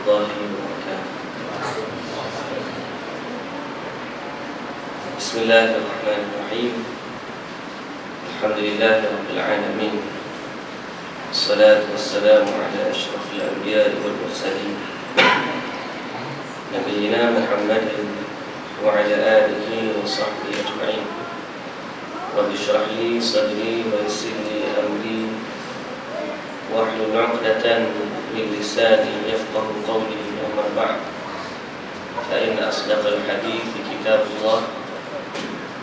الله وبركاته. بسم الله الرحمن الرحيم. الحمد لله رب العالمين، الصلاة والسلام على أشرف الأنبياء والمرسلين نبينا محمد وعلى آله وصحبه أجمعين. رب اشرح لي صدري ويسر لي أمري واحلل عقدة من لساني يفقه قولي. أما بعد، فإن أصدق الحديث كتاب الله،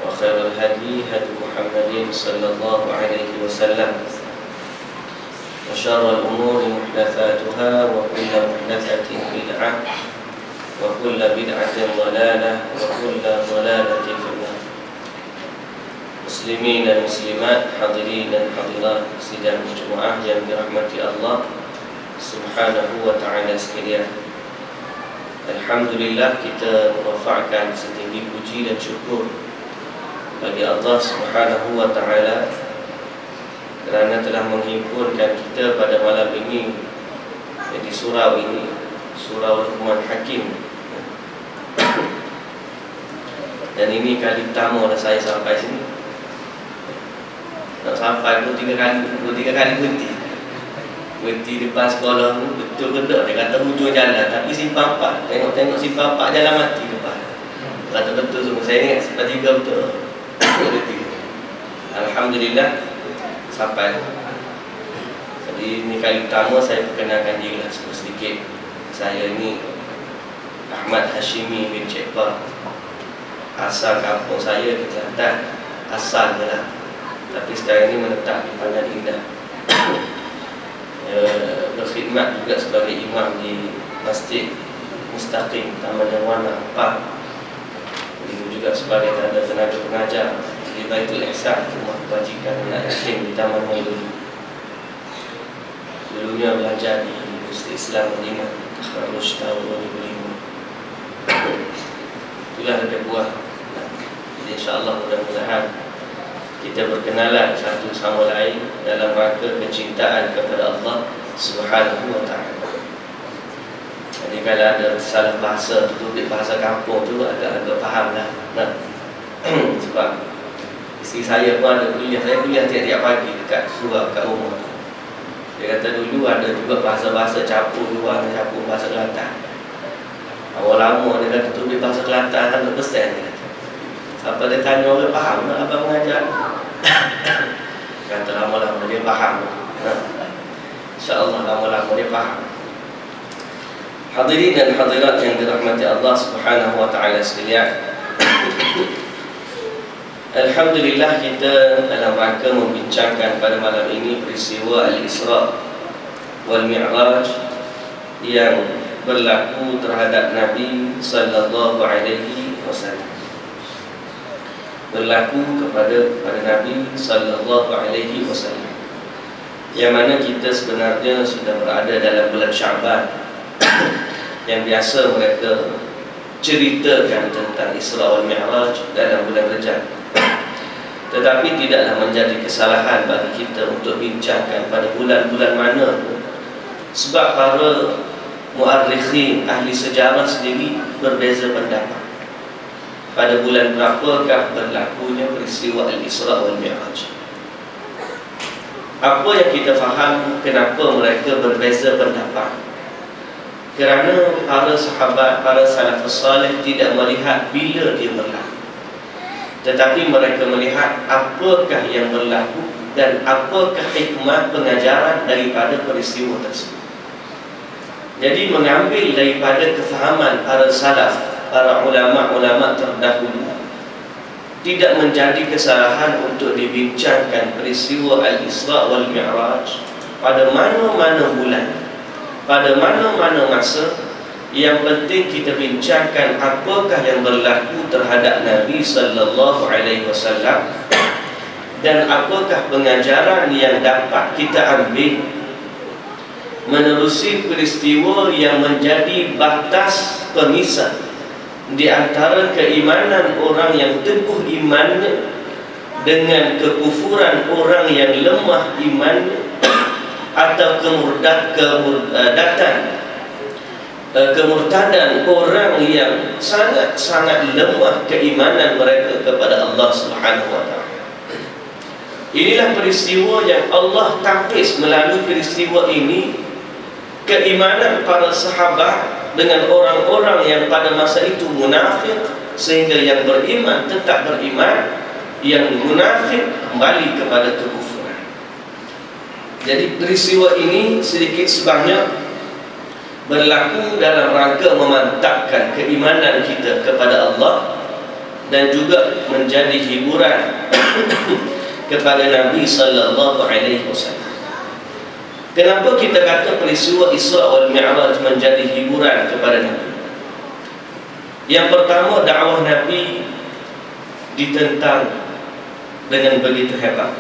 وخير الهدي هدي محمد صلى الله عليه وسلم، وشر الأمور محدثاتها، وكل محدثة بدعة، وكل بدعة ضلالة، وكل ضلالة في النار. Muslimin dan muslimat, hadirin dan hadirat sidang Jumaah yang dirahmati Allah Subhanahu wa ta'ala sekalian. Alhamdulillah, kita merafakkan setinggi puji dan syukur bagi Allah Subhanahu wa ta'ala kerana telah menghimpunkan kita pada malam ini di surau ini, Surau Luqman Hakim. Dan ini kali pertama saya sampai sini. Nak sampai 2-3 kali berhenti depan sekolah tu, betul ke tak? Dia kata hujung jalan, tapi simpang 4. Tengok simpang 4 jalan mati depan. Kata betul semua. Saya ingat simpang 3 betul. Alhamdulillah sampai. Jadi ini kali pertama saya perkenalkan diri lah sedikit. Saya ni Ahmad Hashimi bin Cekpar. Asal kampung saya di Kelantan, asal je lah. Tapi sekarang ini menetap di Pandan Indah. Berkhidmat juga sebagai imam di Masjid Mustaqim Taman Yang Warna 4. Juga sebagai tenaga pengajar di Baitul Ihsan, rumah kebajikan anak yatim di Taman Maiduli. Dulunya belajar di Universiti Islam Madinah tahun 2005. Itulah lebih buah. Jadi insyaAllah mudah-mudahan kita berkenalan satu sama lain dalam rangka kecintaan kepada Allah Subhanahu wa ta'ala. Jadi kalau ada salah bahasa, tutup bahasa kampung tu agak-agak faham lah. Sebab isteri saya pun ada kuliah. Saya kuliah tiap-tiap pagi dekat surau, kat rumah. Dia kata dulu ada juga bahasa-bahasa campur luar, campur bahasa Kelantan. Awal lama dia kata tutup bahasa Kelantan 100% dia kata. Sampai dia tanya orang, faham tak abang mengajar? Kata lama-lama dia faham. InsyaAllah lama-lama dia faham. Hadirin dan hadirat yang dirahmati Allah Subhanahu wa ta'ala sekalian, alhamdulillah kita dalam rangka membincangkan pada malam ini peristiwa Al-Isra wal Mi'raj yang berlaku terhadap Nabi sallallahu alaihi wasallam. Berlaku kepada Nabi sallallahu alaihi wasallam, yang mana kita sebenarnya sudah berada dalam bulan Syaban yang biasa mereka ceritakan tentang Isra wal Mi'raj dalam bulan Rajab. Tetapi tidaklah menjadi kesalahan bagi kita untuk bincangkan pada bulan-bulan mana pun, sebab para muarrikhin, ahli sejarah sendiri berbeza pendapat pada bulan berapakah berlakunya peristiwa Al-Isra wal Mi'raj. Apa yang kita faham kenapa mereka berbeza pendapat? Kerana para sahabat, para salafus salih tidak melihat bila dia berlaku, tetapi mereka melihat apakah yang berlaku dan apakah hikmah pengajaran daripada peristiwa tersebut. Jadi mengambil daripada kefahaman para salaf, para ulama-ulama terdahulu, tidak menjadi kesalahan untuk dibincangkan peristiwa Al-Isra wal Mi'raj pada mana-mana bulan, pada mana-mana masa. Yang penting kita bincangkan apakah yang berlaku terhadap Nabi sallallahu alaihi wasallam dan apakah pengajaran yang dapat kita ambil menerusi peristiwa yang menjadi batas pemisah di antara keimanan orang yang teguh imannya dengan kekufuran orang yang lemah imannya, atau kemurdatan kemurtadan orang yang sangat-sangat lemah keimanan mereka kepada Allah Subhanahu wa taala. Inilah peristiwa yang Allah tapis melalui peristiwa ini keimanan para sahabat dengan orang-orang yang pada masa itu munafik, sehingga yang beriman tetap beriman, yang munafik kembali kepada kekufuran. Jadi peristiwa ini sedikit sebanyak berlaku dalam rangka memantapkan keimanan kita kepada Allah dan juga menjadi hiburan kepada Nabi sallallahu alaihi wasallam. Kenapa kita kata peristiwa Isra wal Mi'raj menjadi hiburan kepada Nabi? Yang pertama, dakwah Nabi ditentang dengan begitu hebat,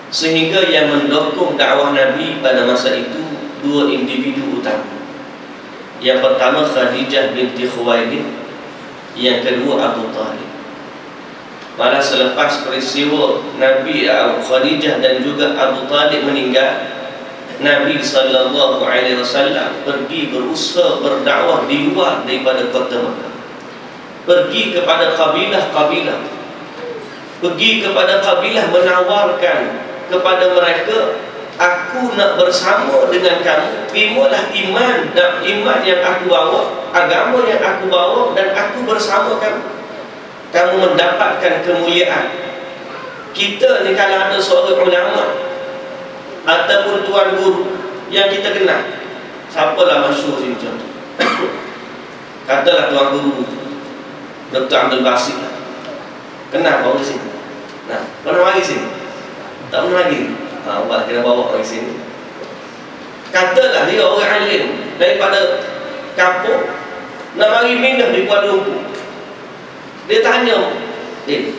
sehingga yang mendukung dakwah Nabi pada masa itu dua individu utama. Yang pertama Khadijah binti Khuwailid, yang kedua Abu Talib. Malah selepas peristiwa Nabi Khadijah dan juga Abu Talib meninggal, Nabi sallallahu alaihi wasallam pergi berusaha berdakwah di luar daripada kota Makkah. Pergi kepada kabilah-kabilah, pergi kepada kabilah menawarkan kepada mereka, aku nak bersama dengan kamu, terimalah iman dan iman yang aku bawa, agama yang aku bawa, dan aku bersama kamu. Kamu mendapatkan kemuliaan. Kita ni kalau ada seorang ulama ataupun tuan guru yang kita kenal, siapalah masyhur sini contoh, katalah tuan guru Dr. Abdul Basit lah. Kenal bawa ke sini? Nah, pernah mari sini? Tak pernah lagi. Awak kena bawa orang sini. Katalah dia orang alim daripada kampung nak mari mindah di Kuala Lumpur. Dia tanya,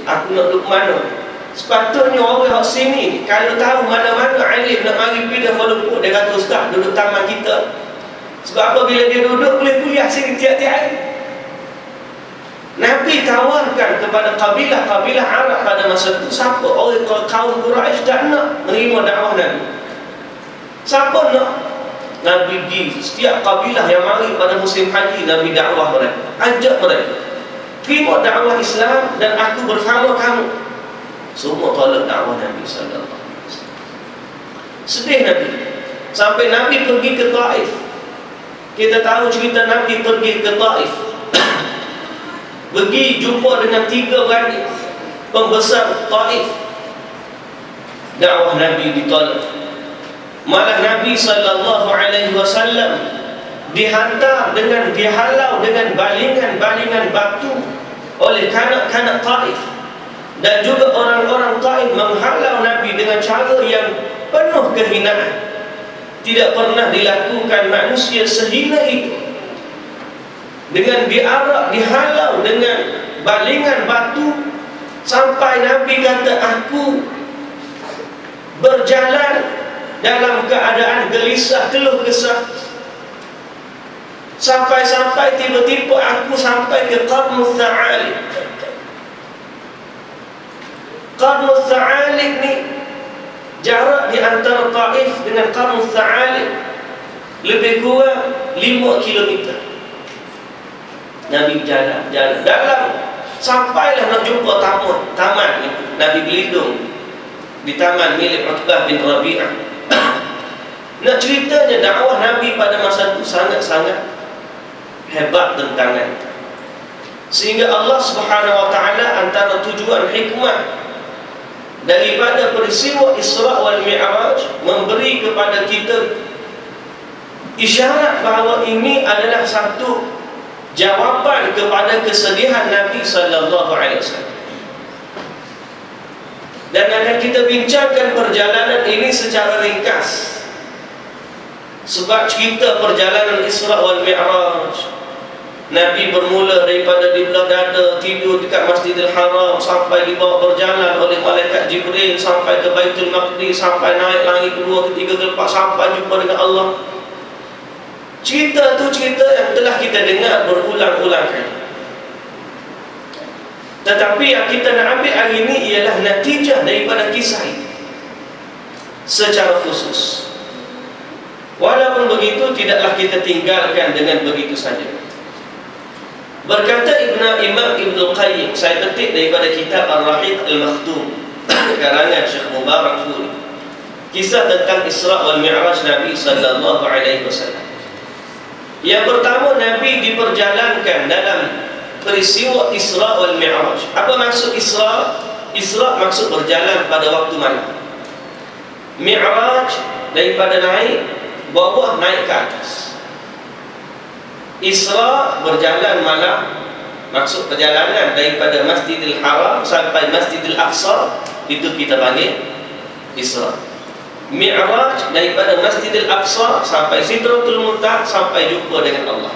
aku nak duduk mana? Sepatutnya orang kat sini kalau tahu mana-mana alim nak mari pindah Kuala Lumpur, dia kata, ustaz, duduk taman kita. Sebab apa? Bila dia duduk boleh kuliah sini tiap-tiap hari. Nabi tawarkan kepada kabilah-kabilah Arab pada masa itu, siapa orang kaum Quraisy tak nak menerima dakwah Nabi? Siapa nak? Nabi pergi setiap kabilah yang mari pada musim haji, Nabi dakwah mereka, ajak mereka, terima dakwah Islam dan aku bersama kamu. Semua tolak dakwah Nabi sallallahu alaihi wasallam. Sedih Nabi. Sampai Nabi pergi ke Taif. Kita tahu cerita Nabi pergi ke Taif. Pergi jumpa dengan 3 beradik pembesar Taif. Dakwah Nabi ditolak. Malah Nabi sallallahu alaihi wasallam dihantar dengan dihalau dengan balingan-balingan batu oleh kanak-kanak Taif, dan juga orang-orang Taif menghalau Nabi dengan cara yang penuh kehinaan. Tidak pernah dilakukan manusia sehina itu. Dengan diarak, dihalau dengan balingan batu, sampai Nabi kata, aku berjalan dalam keadaan gelisah, keluh kesah. Sampai-sampai tiba-tiba aku sampai ke Qarnus Tha'alib. Qarnus Tha'alib ni jarak di antara Taif dengan Qarnus Tha'alib lebih kurang 5 km. Nabi jalan dalam, sampailah nak jumpa taman itu. Nabi berlindung di taman milik Utbah bin Rabi'ah. Nak ceritanya dakwah Nabi pada masa itu sangat-sangat hebat tentangan, sehingga Allah Subhanahu wa taala antara tujuan hikmah daripada peristiwa Isra wal Mi'raj memberi kepada kita isyarat bahawa ini adalah satu jawapan kepada kesedihan Nabi sallallahu alaihi wasallam. Dan akan kita bincangkan perjalanan ini secara ringkas. Sebab cerita perjalanan Isra wal Mi'raj, Nabi bermula daripada di belah dada, tidur dekat Masjidil Haram, sampai dibawa berjalan oleh malaikat Jibril sampai ke Baitul Maqdis, sampai naik langit kedua, ketiga, keempat, sampai jumpa dengan Allah. Cerita tu cerita yang telah kita dengar berulang-ulang kali. Tetapi yang kita nak ambil hari ini ialah natijah daripada kisah itu secara khusus. Walaupun begitu, tidaklah kita tinggalkan dengan begitu saja. Berkata Imam Ibnul Qayyim, saya petik daripada kitab Ar-Rahiq Al-Makhtum karangan Syekh Mubarak Furi, kisah tentang Isra' wal Mi'raj Nabi sallallahu alaihi wasallam. Yang pertama, Nabi diperjalankan dalam peristiwa Isra' wal Mi'raj. Apa maksud Isra'? Isra' maksud berjalan pada waktu malam. Mi'raj daripada naik, bawah naik ke atas. Isra' berjalan malam, maksud perjalanan daripada Masjidil Haram sampai Masjidil Aqsa, itu kita panggil Isra'. Mi'raj daripada Masjidil Aqsa sampai Sidratul Muntaha, sampai jumpa dengan Allah.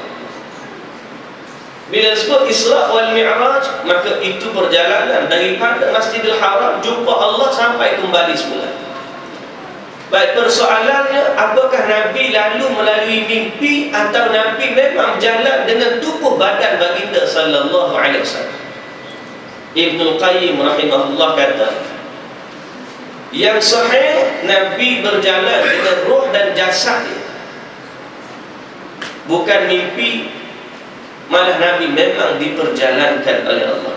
Bila disebut Isra' wal Mi'raj, maka itu perjalanan daripada Masjidil Haram jumpa Allah sampai kembali semula. Baik, persoalannya, apakah Nabi lalu melalui mimpi atau Nabi memang jalan dengan tubuh badan baginda sallallahu alaihi wasallam? Ibnul Qayyim rahimahullah kata, yang sahih, Nabi berjalan dengan roh dan jasad dia, bukan mimpi. Malah Nabi memang diperjalankan oleh Allah.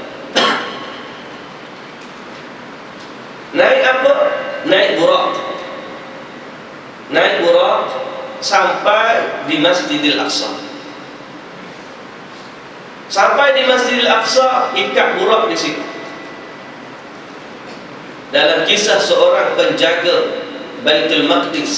Naik apa? Naik burak. Naik burak sampai di Masjidil Aqsa. Sampai di Masjidil Aqsa, ikat burak di situ. Dalam kisah seorang penjaga Baitul Maqdis,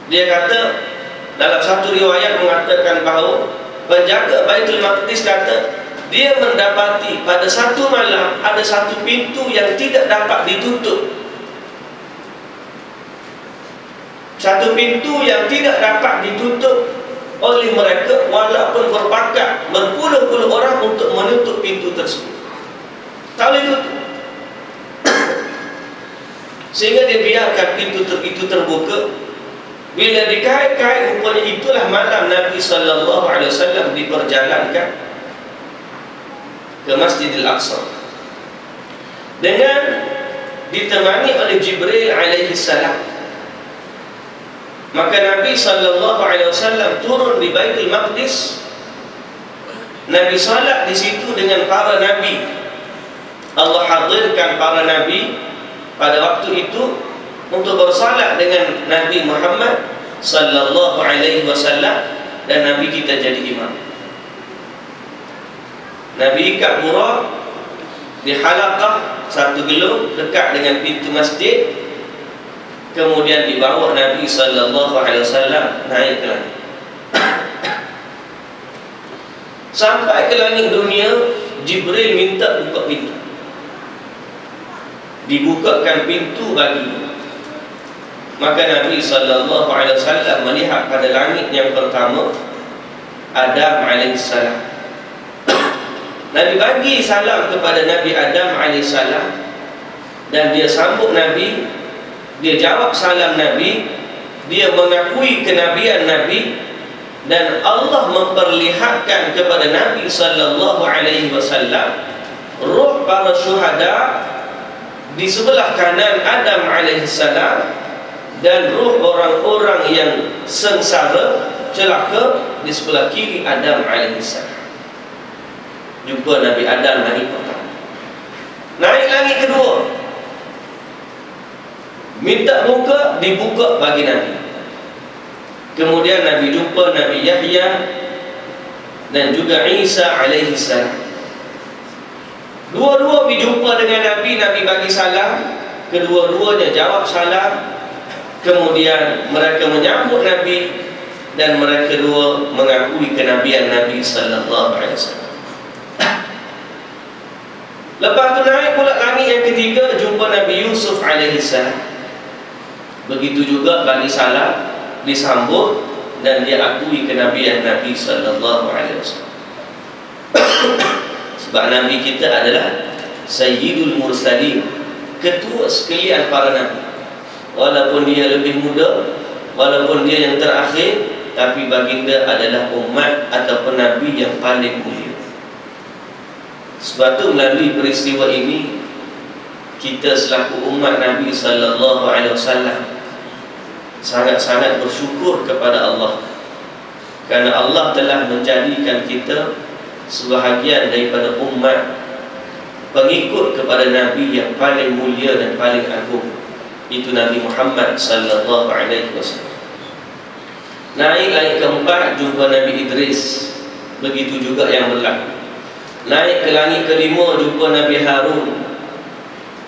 dia kata, dalam satu riwayat mengatakan bahawa penjaga Baitul Maqdis kata, dia mendapati pada satu malam ada satu pintu yang tidak dapat ditutup. Satu pintu yang tidak dapat ditutup oleh mereka, walaupun berpakat berpuluh-puluh orang untuk menutup pintu tersebut, tak boleh tutup. Sehingga dia biarkan pintu itu terbuka. Bila dikait-kait, rupanya itulah malam Nabi sallallahu alaihi wasallam diperjalankan ke Masjidil Aqsa dengan ditemani oleh Jibril alaihi salam. Maka Nabi sallallahu alaihi wasallam turun di Baitul Maqdis. Nabi salat di situ dengan para nabi. Allah hadirkan para nabi pada waktu itu untuk bersalat dengan Nabi Muhammad sallallahu alaihi wasallam, dan Nabi kita jadi imam. Nabi ikat burak di halaqah satu gelung dekat dengan pintu masjid. Kemudian dibawa Nabi sallallahu alaihi wasallam naik ke langit. Sampai ke langit dunia, Jibril minta buka pintu. Dibukakan pintu bagi. Maka Nabi sallallahu alaihi wasallam melihat pada langit yang pertama Adam alaihissalam. Nabi bagi salam kepada Nabi Adam alaihissalam, dan dia sambut Nabi. Dia jawab salam Nabi, dia mengakui kenabian Nabi, dan Allah memperlihatkan kepada Nabi sallallahu alaihi wasallam roh para syuhada di sebelah kanan Adam alaihissalam, dan roh orang-orang yang sengsara celaka di sebelah kiri Adam alaihissalam. Jumpa Nabi Adam langit pertama. Naik langit kedua, minta buka, dibuka bagi Nabi. Kemudian Nabi jumpa Nabi Yahya dan juga Isa alaihi salam. Dua-dua berjumpa dengan Nabi, Nabi bagi salam, kedua-duanya jawab salam. Kemudian mereka menyambut Nabi, dan mereka dua mengakui kenabian Nabi sallallahu alaihi wasallam. Lepas tu naik pula langit yang ketiga, jumpa Nabi Yusuf alaihi salam. Begitu juga bagi salam, disambut, dan dia akui kenabian Nabi sallallahu alaihi wasallam. Sebab Nabi kita adalah Sayyidul Mursalin, ketua sekalian para Nabi. Walaupun dia lebih muda, walaupun dia yang terakhir, tapi baginda adalah umat ataupun Nabi yang paling mulia. Sebab itu melalui peristiwa ini, kita selaku umat Nabi sallallahu alaihi wasallam sangat-sangat bersyukur kepada Allah, kerana Allah telah menjadikan kita sebahagian daripada umat pengikut kepada Nabi yang paling mulia dan paling agung, itu Nabi Muhammad sallallahu alaihi wasallam. Naik langit keempat, jumpa Nabi Idris. Begitu juga yang berlaku. Naik ke langit kelima, jumpa Nabi Harun.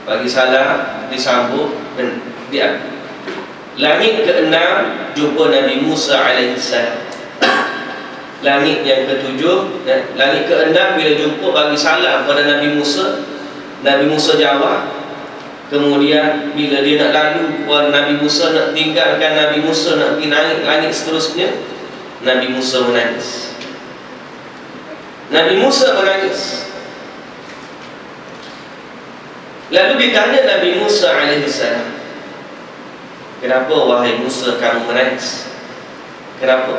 Bagi salam, disambut dan diambil. Langit keenam, jumpa Nabi Musa alaihissalam. Langit yang ketujuh, langit keenam bila jumpa bagi salam pada Nabi Musa, Nabi Musa jawab. Kemudian bila dia nak lalu, Nabi Musa nak tinggalkan Nabi Musa, nak pergi naik langit seterusnya, Nabi Musa menangis. Nabi Musa menangis. Lalu ditanya Nabi Musa alaihissalam, kenapa wahai Musa kamu menangis? Kenapa?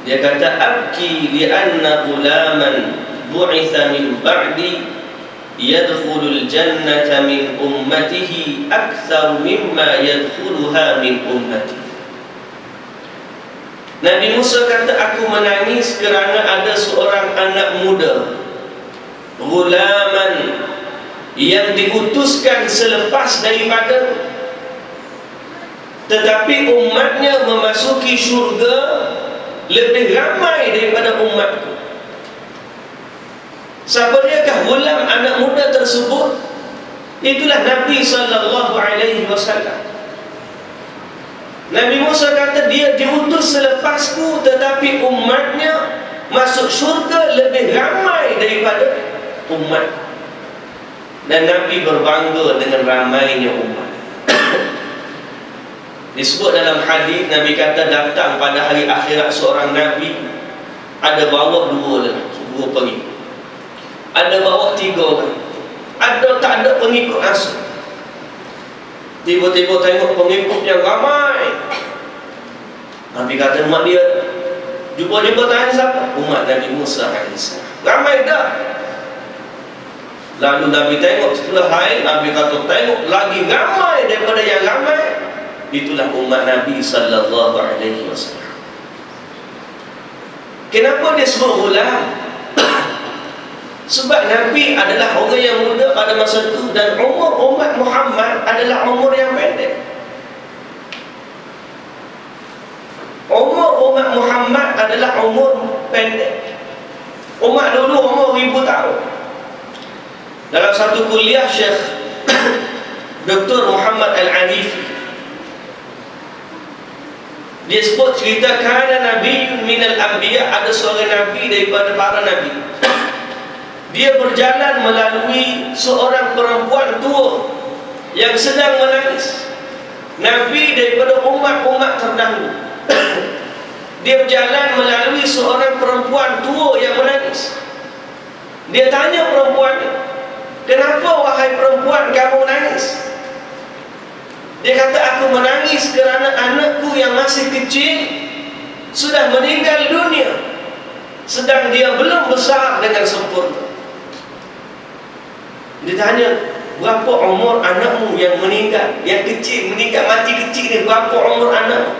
Dia kata, abki li'anna ghulaman bu'itha min ba'di yadkhulul jannata min ummatihi akthar mimma yadkhuluha min ummati. Nabi Musa kata, aku menangis kerana ada seorang anak muda, ghulaman, yang diutuskan selepas daripada, tetapi umatnya memasuki syurga lebih ramai daripada umatku. Siapa diakah ghulam anak muda tersebut? Itulah Nabi sallallahu alaihi wasallam. Nabi Musa kata dia diutus selepasku, tetapi umatnya masuk syurga lebih ramai daripada umat. Dan Nabi berbangga dengan ramainya umat. Disebut dalam hadis, Nabi kata datang pada hari akhirat seorang Nabi, ada bawa dua pengikut, ada bawa 3 orang, ada tak ada pengikut asal. Tiba-tiba tengok pengikut yang ramai. Nabi kata umat dia, jumpa tanya siapa? Umat Nabi Musa AS. Ramai dah. Lalu Nabi tengok sebelah lain, Nabi kata tengok lagi ramai daripada yang ramai. Itulah umat Nabi sallallahu alaihi wasallam. Kenapa dia sebut ghulam? Sebab Nabi adalah orang yang muda pada masa itu, dan umur umat Muhammad adalah umur yang pendek. Umur umat Muhammad adalah umur pendek. Umat dulu umur 1000 tahun. Dalam satu kuliah, Syekh Dr. Muhammad Al-Arifi, dia sebut cerita kana Nabi minal anbiya, ada seorang Nabi daripada para Nabi. Dia berjalan melalui seorang perempuan tua yang sedang menangis. Nabi daripada umat-umat terdahulu. Dia berjalan melalui seorang perempuan tua yang menangis. Dia tanya perempuan, kenapa wahai perempuan kamu menangis? Dia kata, aku menangis kerana anakku yang masih kecil sudah meninggal dunia, sedang dia belum besar dengan sempurna. Dia tanya, berapa umur anakmu yang meninggal, yang kecil, meninggal mati kecil ni, berapa umur anakmu?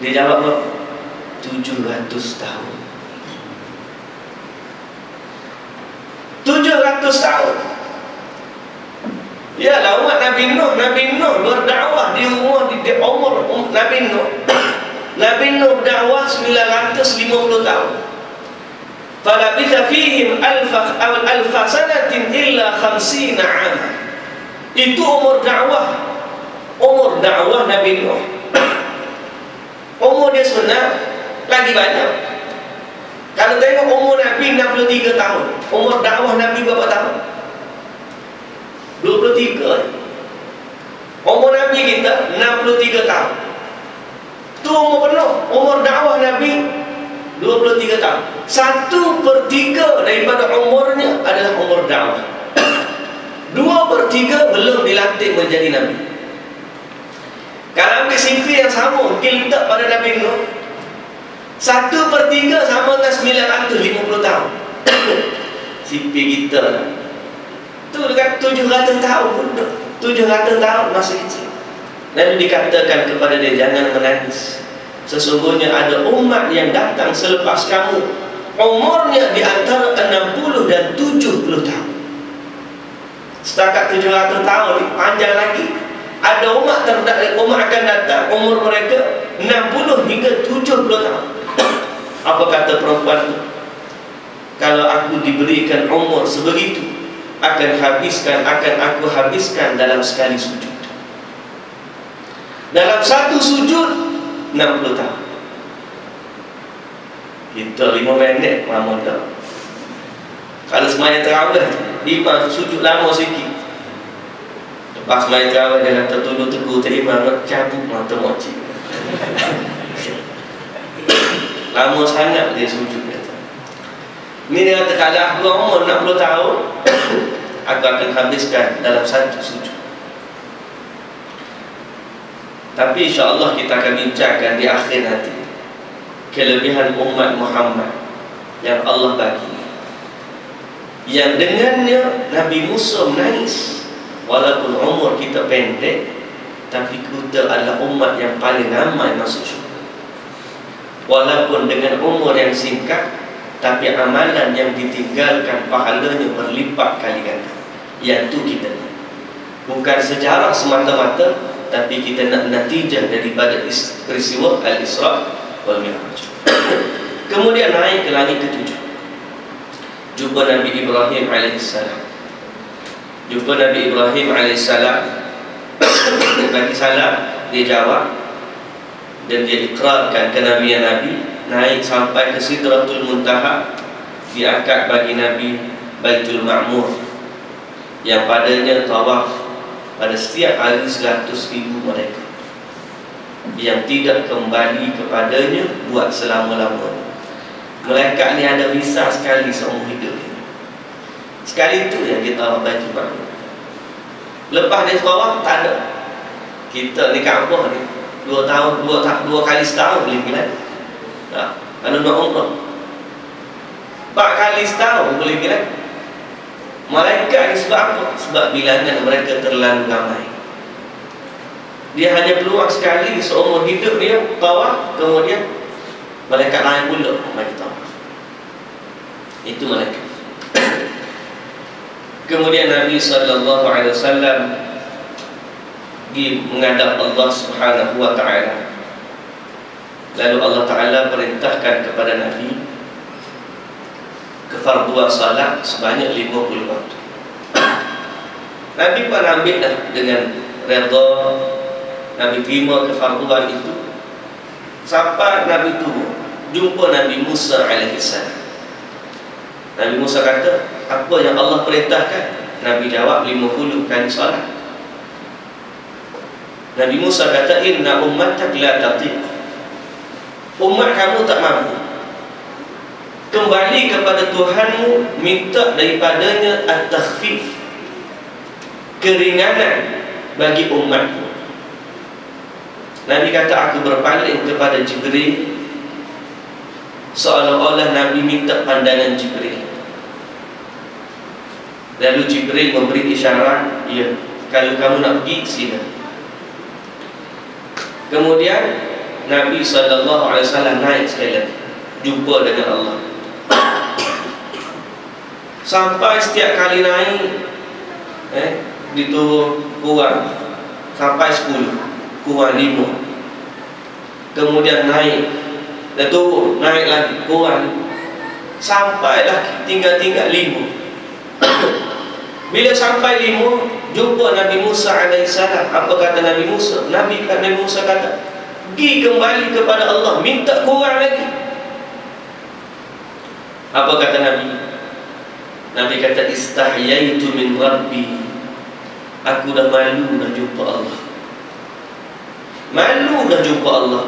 Dia jawab, 700 tahun. 700 tahun. Ya lah, umat Nabi Nuh berdakwah di umur Nabi Nuh. Nabi Nuh berdakwah 950 tahun. Falabitha fihim alfa sanatin illa 50 'am. Itu umur dakwah Nabi Nuh. Umur dia sebenar lagi banyak. Kalau tengok umur Nabi 63 tahun, umur dakwah Nabi berapa tahun? 23. Umur Nabi kita 63 tahun. Itu umur penuh. Umur dakwah Nabi 23 tahun. 1/3 daripada umurnya adalah umur dakwah. 2/3 belum dilantik menjadi Nabi. Kalau ambil CV yang sama, kita letak pada Nabi Nuh, 1/3 sama dengan 950 tahun. CV kita lah. Tu dekat 700 tahun pun, 700 tahun masih kecil. Nabi dikatakan kepada dia, jangan menangis. Sesungguhnya ada umat yang datang selepas kamu, umurnya di antara 60 dan 70 tahun. Setakat 700 tahun, panjang lagi. Ada umat akan datang, umur mereka 60 hingga 70 tahun. Apa kata perempuan itu? Kalau aku diberikan umur sebegitu, akan aku habiskan dalam sekali sujud. Dalam satu sujud 60 tahun. Kita 5 minit lama tak. Kalau semayang terawih 5 sujud lama sikit. Lepas semayang terawih dia kata tunduk teguh terima cabut mata moci. Lama sangat dia sujud kata. Ini dia kata kalau aku umur 60 tahun aku akan habiskan dalam satu sujud. Tapi insya-Allah kita akan bincangkan di akhir nanti kelebihan umat Muhammad yang Allah bagi, yang dengannya Nabi Musa menangis. Walaupun umur kita pendek, tapi kita adalah umat yang paling ramai masuk syurga. Walaupun dengan umur yang singkat, tapi amalan yang ditinggalkan pahalanya berlipat kali ganda. Yang itu kita bukan sejarah semata-mata, tapi kita nak natijah daripada peristiwa Al-Isra wal Mi'raj. Kemudian naik ke langit ke-7, jumpa Nabi Ibrahim alaihissalam. Jumpa Nabi Ibrahim alaihissalam, bagi salam, dia jawab dan dia ikrarkan kenabian Nabi. Naik sampai ke Sidratul Muntaha, diangkat bagi Nabi Baitul Ma'mur, yang padanya tawaf pada setiap hari 100,000 mereka yang tidak kembali kepadanya buat selama-lamanya. Malaikat ni ada visa sekali seumur hidup. Sekali itu yang dia tawaf Baitul Ma'mur. Lepas dia tawaf tak ada. Kita ni Kaabah ni 2 tahun, 2 kali setahun boleh bilang. Kalau nak umrah 4 kali setahun boleh bilang. Malaikat ni sebab apa? Sebab bilangan mereka terlalu ramai. Dia hanya peluang sekali seumur hidup dia tawaf, kemudian malaikat lain pula mari tawaf. Itu malaikat. Kemudian Nabi SAW menghadap Allah Subhanahu wa ta'ala. Lalu Allah Ta'ala perintahkan kepada Nabi kefarduan salat sebanyak 50 waktu. Nabi pun ambil dah dengan redha. Nabi terima kefarduan itu sampai Nabi turun jumpa Nabi Musa alaihissalam. Nabi Musa kata, apa yang Allah perintahkan? Nabi jawab 50 kali salat. Nabi Musa kata, inna ummatak la tatiq. Umat kamu tak mampu. Kembali kepada Tuhanmu, minta daripadanya at-takhfif, keringanan bagi umatmu. Nabi kata, aku berpaling kepada Jibril, seolah-olah Nabi minta pandangan Jibril. Lalu Jibril memberi isyarat, ya, kalau kamu nak pergi, sila. Kemudian Nabi SAW naik sekali lagi, jumpa dengan Allah. Sampai setiap kali naik diturun kurang sampai 10, kurang 5. Kemudian naik, dan turun, naik lagi, kurang, sampailah tinggal 5. Bila sampai 5, jumpa Nabi Musa alaihissalam. Apa kata Nabi Musa? Nabi Musa kata, pergi kembali kepada Allah, minta kurang lagi. Apa kata Nabi? Nabi kata, istahyaitu min Rabbi. Aku dah malu dah jumpa Allah. Malu dah jumpa Allah.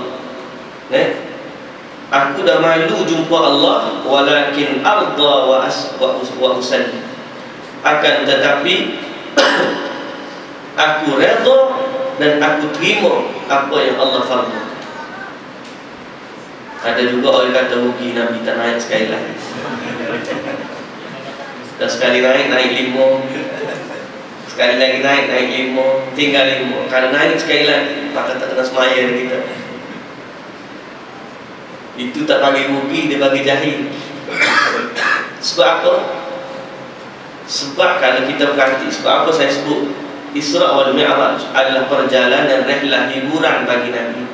Aku dah malu jumpa Allah. Walakin arda wa usalli. Akan tetapi aku redha dan aku terima apa yang Allah fardukan. Ada juga orang kata rugi Nabi tak naik sekali lagi. Dah sekali naik 5, Sekali lagi naik 5, tinggal 5. Kalau naik sekali lagi, maka tak kena semaya kita. Itu tak bagi rugi, dia bagi jahil. Sebab apa? Sebab kalau kita berhati, sebab apa saya sebut Isra wal Mi'raj adalah perjalanan rehlah hiburan bagi Nabi.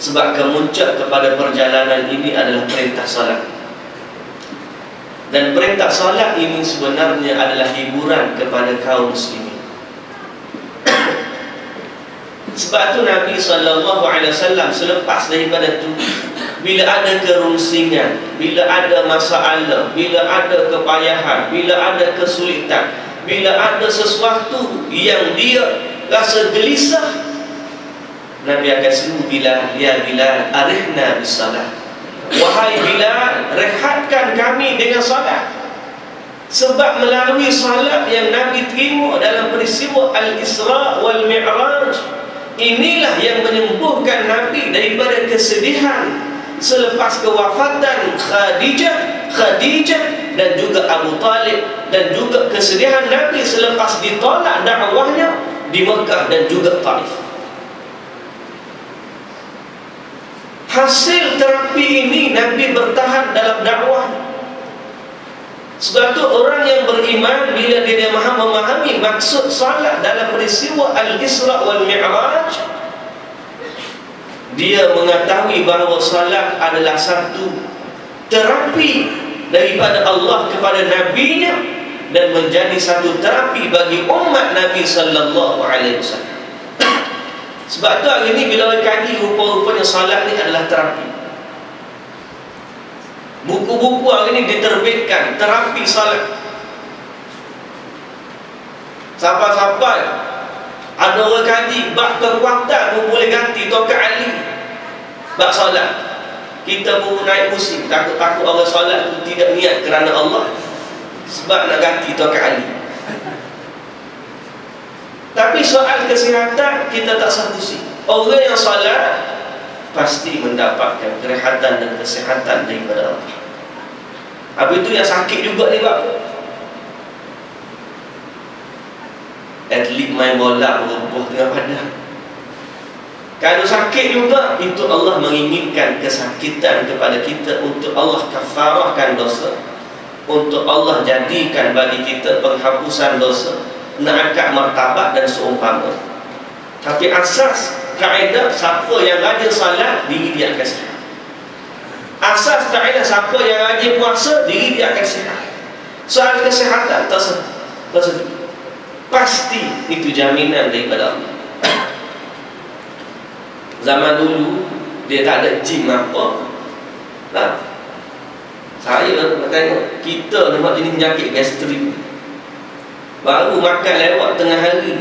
Sebab kemuncak kepada perjalanan ini adalah perintah salat. Dan perintah salat ini sebenarnya adalah hiburan kepada kaum muslimin. Sebab tu Nabi SAW selepas daripada tu, bila ada kerungsingan, bila ada masalah, bila ada kepayahan, bila ada kesulitan, bila ada sesuatu yang dia rasa gelisah, Nabi akan suruh Bilal, ya Bilal, arihna bisalah. Wahai Bilal, rehatkan kami dengan salat. Sebab melalui salat yang Nabi terima dalam peristiwa Al-Isra wal Mi'raj, inilah yang menyembuhkan Nabi daripada kesedihan selepas kewafatan Khadijah dan juga Abu Talib, dan juga kesedihan Nabi selepas ditolak dakwahnya di Mekah dan juga Taif. Hasil terapi ini Nabi bertahan dalam dakwah. Sebab tu orang yang beriman, bila dia maha memahami maksud salat dalam peristiwa Al-Isra wal Mi'raj, dia mengetahui bahawa salat adalah satu terapi daripada Allah kepada Nabi-Nya, dan menjadi satu terapi bagi umat Nabi sallallahu alaihi wasallam. Sebab tu hari ni bila orang kaji, rupa-rupanya salat ni adalah terapi. Buku-buku hari ni diterbitkan terapi salat. Sampai-sampai ada orang kaji bab kekuatan pun boleh ganti tokat Ali bab salat. Kita pun naik musim, takut-takut orang salat tu tidak niat kerana Allah, sebab nak ganti tokat Ali. Tapi soal kesihatan kita tak sanggusi. Orang yang salat pasti mendapatkan kerehatan dan kesihatan daripada Allah. Habis itu yang sakit juga ni bab, atlet main bola berbuah tengah padang, kalau sakit juga, itu Allah menginginkan kesakitan kepada kita untuk Allah kafarahkan dosa, untuk Allah jadikan bagi kita penghapusan dosa, nak angkat martabat dan seumpama. Tapi asas kaedah, siapa yang rajin salat, diri dia akan sihat. Asas kaedah, siapa yang rajin puasa, diri dia akan sihat. Soal kesihatan tersebut pasti itu jaminan daripada Allah. Zaman dulu dia tak ada gym apa. Nah, saya nak tengok kita nampak jenis penyakit gastrik, baru makan lewat tengah hari.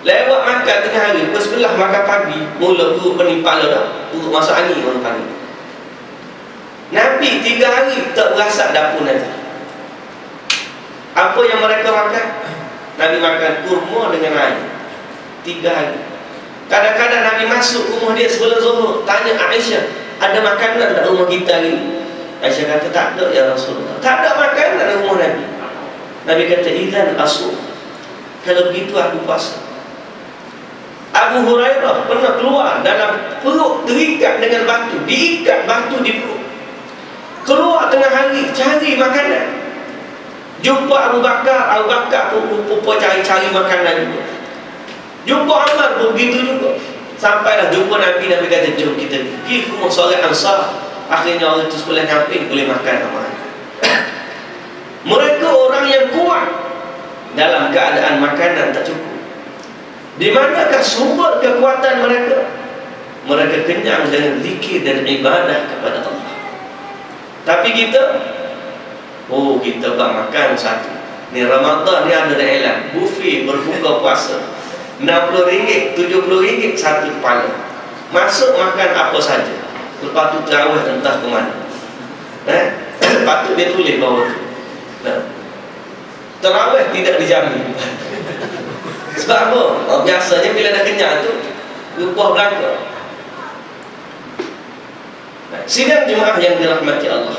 Lewat makan tengah hari, pukul 11 makan pagi, mula turut penipala dah, turut masuk angin orang panggil. Nabi 3 hari tak berasak dapur Nabi. Apa yang mereka makan? Nabi makan kurma dengan air 3 hari. Kadang-kadang Nabi masuk rumah dia sebelum zuhur, tanya Aisyah, ada makanan tak rumah kita hari ni? Aisyah kata, tak ada ya Rasulullah. Tak ada makanan dalam rumah Nabi. Nabi kata, idzan asum, kalau begitu aku puasa. Abu Hurairah pernah keluar dalam perut terikat dengan batu, diikat batu di perut, keluar tengah hari cari makanan. Jumpa Abu Bakar pun cari makanan juga. Jumpa Umar pun begitu juga. Sampailah jumpa Nabi kata, jom kita pergi rumah seorang Ansar. Akhirnya orang itu sekolah nyamping boleh makan sama. Mereka orang yang kuat dalam keadaan makanan tak cukup. Di manakah sumber kekuatan mereka? Mereka kenyang dengan zikir dan ibadah kepada Allah. Tapi kita, kita bak makan satu. Ni Ramadan ni ada iklan buffet berbuka puasa, RM60, RM70 satu kepala. Masuk makan apa saja. Lepas tu terawih entah ke mana. Patut dia tulis bawah tu. Terawih tidak dijamin. Sebab apa? Biasanya bila dah kenyang tu lupa belaka. Sidang jemaah yang dirahmati Allah,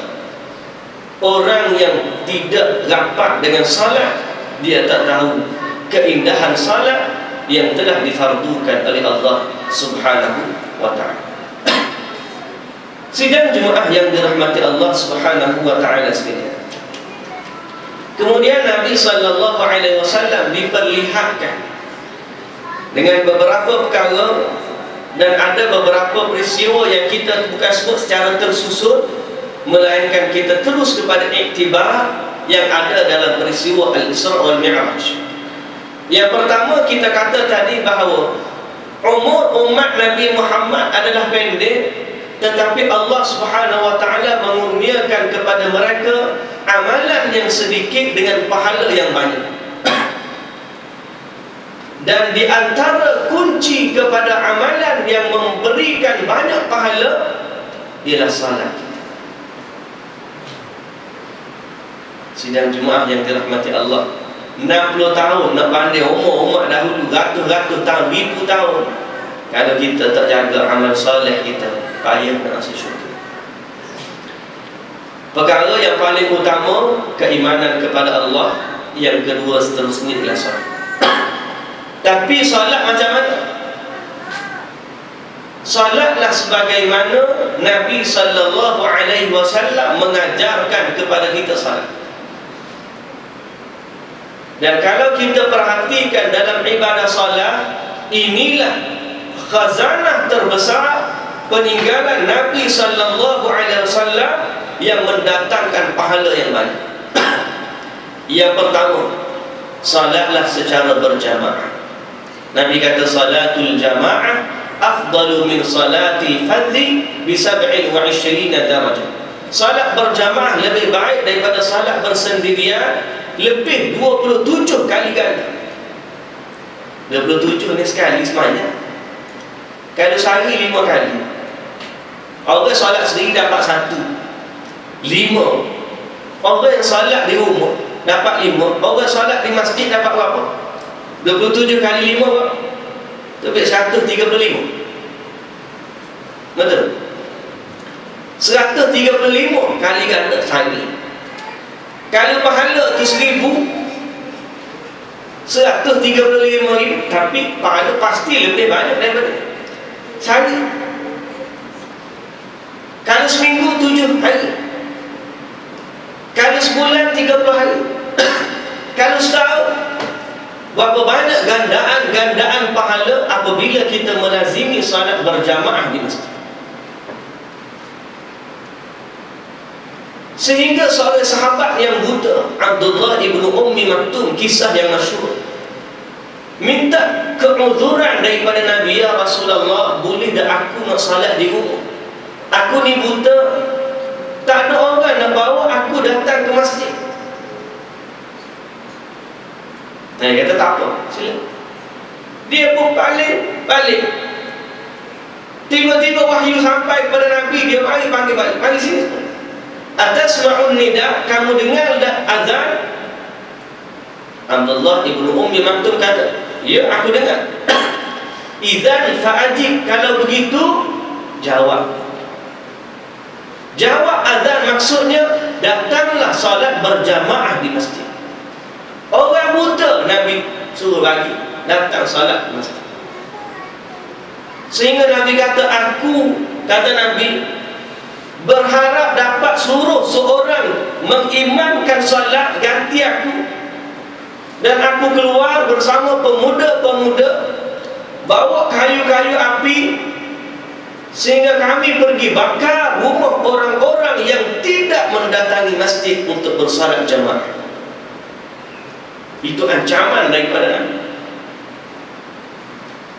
Orang yang tidak rapat dengan salat, dia tak tahu keindahan salat yang telah difardukan oleh Allah Subhanahu wa ta'ala. Sidang jemaah yang dirahmati Allah Subhanahu wa ta'ala sekalian, kemudian Nabi SAW diperlihatkan dengan beberapa perkara, dan ada beberapa peristiwa yang kita bukan sebut secara tersusun, melainkan kita terus kepada iktibar yang ada dalam peristiwa Al-Isra wal Mi'raj. Yang pertama, kita kata tadi bahawa umur umat Nabi Muhammad adalah pendek, tetapi Allah Subhanahu wa ta'ala mengurniakan kepada mereka amalan yang sedikit dengan pahala yang banyak. Dan di antara kunci kepada amalan yang memberikan banyak pahala ialah salat. Sidang jemaah yang dirahmati Allah, 60 tahun nak banding umur umat dahulu, ratus-ratus tahun, ribu tahun, kalau kita tak jaga amal soleh kita, payah nak masuk syurga. Perkara yang paling utama, keimanan kepada Allah. Yang kedua seterusnya ialah salat. Tapi salat macam mana? Salatlah sebagaimana Nabi SAW mengajarkan kepada kita salat. Dan kalau kita perhatikan dalam ibadah salat, inilah khazanah terbesar peninggalan Nabi SAW yang mendatangkan pahala yang banyak. Yang pertama, salatlah secara berjamaah. Nabi kata salatul jamaah afdalu min salatil fadhi bi 27 darajah. Salat berjamaah lebih baik daripada salat bersendirian lebih 27 kali ganda. 27 ni sekali semuanya. Kalau sehari 5 kali. Orang salat sendiri dapat 1, 5. Orang yang salat di rumah dapat 5. Orang salat di masjid dapat berapa? 27 kali 5 berapa? Lebih 135. Betul? 135 kali ganda sehari. Kalau pahala tu 1000, 135,000, tapi pahala pasti lebih banyak daripada sehari. Kalau seminggu 7 hari, kalau sebulan 30 hari, kalau setahun, berapa banyak gandaan pahala apabila kita melazimi salat berjamaah di masjid. Sehingga seorang sahabat yang buta, Abdullah ibnu Ummi Maktum, kisah yang masyhur, minta keuzuran daripada Nabi, ya Rasulullah, boleh tak aku nak salat di rumah? Aku ni buta, tak ada orang nak bawa aku datang ke masjid. Nah, dia kata tak apa, sila. Dia pun balik. Tiba-tiba wahyu sampai kepada Nabi, dia panggil balik, panggil sini. Atasma'un nida, kamu dengar tak azan? Abdullah ibnu Ummi Maktum kata, ya, aku dengar. Idzan fa'ajib, kalau begitu jawab. Jawab azan maksudnya datanglah salat berjamaah di masjid. Orang buta Nabi suruh bagi datang salat di masjid. Sehingga Nabi kata, kata Nabi, berharap dapat suruh seorang mengimamkan salat ganti aku, dan aku keluar bersama pemuda-pemuda, bawa kayu-kayu api, sehingga kami pergi bakar rumah orang-orang yang tidak mendatangi masjid untuk bersalat jamaah. Itu ancaman daripada Nabi.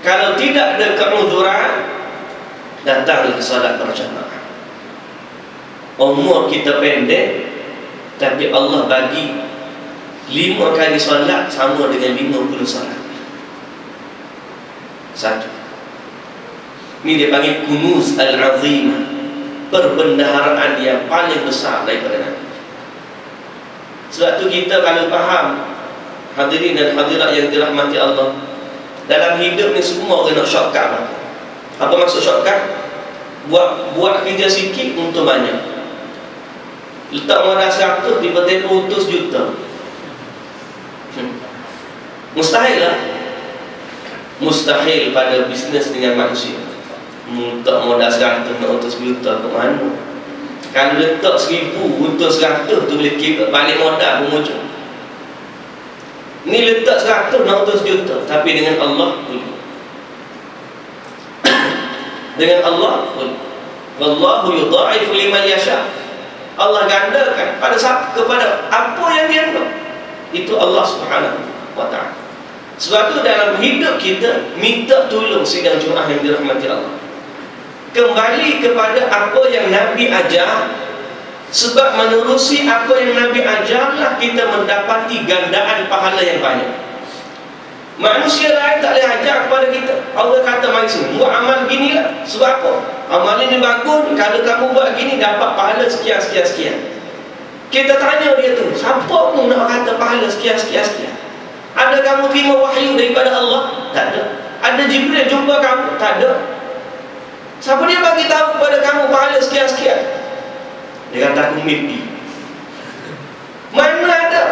Kalau tidak ada keuzuran, datanglah salat berjamaah. Umur kita pendek, tapi Allah bagi 5 kali salat sama dengan 50 salat. 1. Ini dia panggil kunuz al-azimah, perbendaharaan yang paling besar daripada Nabi. Sebab tu kita kalau faham, hadirin dan hadirat yang dirahmati Allah, dalam hidup ni semua orang nak shortcut. Apa maksud shortcut? Buat kerja sikit untuk banyak. Letak modal 100, tiba-tiba utus juta. Mustahil lah. Mustahil pada bisnes dengan manusia. Letak modal 100 nak utus juta ke mana? Kalau letak 1000 utus 100 tu boleh kira balik modal pun muncul. Ni letak 100 nak utus juta, tapi dengan Allah boleh. Dengan Allah boleh. Wallahu yudha'ifu liman yasha. Allah gandakan kepada apa yang dia nak. Itu Allah Subhanahu wa ta'ala. Sebab tu dalam hidup kita minta tolong sidang Jumaat yang dirahmati Allah. Kembali kepada apa yang Nabi ajar. Sebab menerusi apa yang Nabi ajarlah kita mendapati gandaan pahala yang banyak. Manusia lain tak boleh ajar kepada kita. Allah kata mari sini, buat amal ginilah. Sebab apa? Amal ini bagus. Kalau kamu buat gini dapat pahala sekian. Kita tanya dia tu, siapa pun nak kata pahala sekian. Ada kamu terima wahyu daripada Allah? Tak ada. Ada Jibril jumpa kamu? Tak ada. Siapa dia bagi tahu kepada kamu pahala sekian? Dia kata aku mimpi. Mana ada?